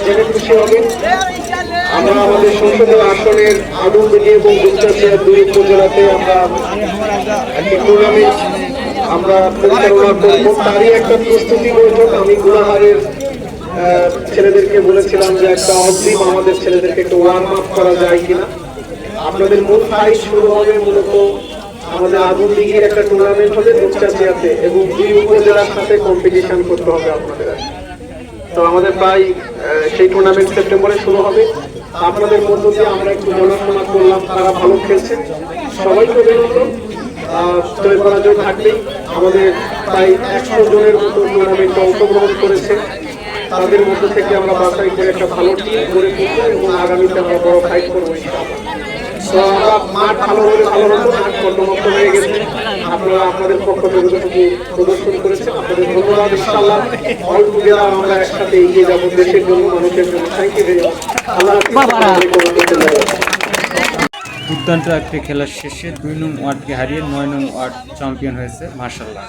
জেনে খুশি হবেন আমরা আমাদের সংসদীয় আসনের আদমদিঘি এবং গুপ্তাচিয়া দুই উপজেলাতে আমরা একটি টুর্নামেন্ট আমরা পরিচালনা করব। তারই একটা প্রস্তুতি বৈঠক আমি গুলাহারের ছেলেদেরকে বলেছিলাম যে একটা অগ্রিম আমাদের ছেলেদেরকে একটু ওয়ার্ম আপ করা যায় কিনা। আপনাদের মূল ফাইট শুরু হবে মূলত আমাদের আদমদিঘির একটা টুর্নামেন্ট হবে গুপ্তাচিয়াতে এবং দুই উপজেলার সাথে কম্পিটিশন করতে হবে আপনাদের। তো আমাদের প্রায় সেই টুর্নামেন্ট সেপ্টেম্বরে শুরু হবে। আপনাদের মধ্য দিয়ে আমরা একটু জানাশোনা করলাম তারা ভালো খেলছে, সবাইকে অভিনন্দন। জয় পরাজয় থাকলেই আমাদের প্রায় 100 জনের মতো টুর্নামেন্টে অংশগ্রহণ করেছে, তাদের মধ্য থেকে আমরা বাছাই করে একটা ভালো টিম গড়ে তুলবো এবং আগামীতে আমরা বড় ফাইট করবো ইনশাআল্লাহ। তো আমরা মাঠ ভালো হলে ভালো হতো, মাঠ কর্মমুক্ত হয়ে গেছে, আপনারা আপনাদের পক্ষ থেকে যতটুকু প্রদর্শন করেছেন আপনাদের ধন্যবাদ। ইনশাআল্লাহ অল টুগেদার আমরা একসাথে এগিয়ে যাবো দেশের জন্য, মানুষের জন্য। Thank you very much. আল্লাহ দুর্দান্ত একটি খেলার শেষে 2 নং ওয়ার্ডকে হারিয়ে 9 নং ওয়ার্ড চ্যাম্পিয়ন হয়েছে। মাশাআল্লাহ।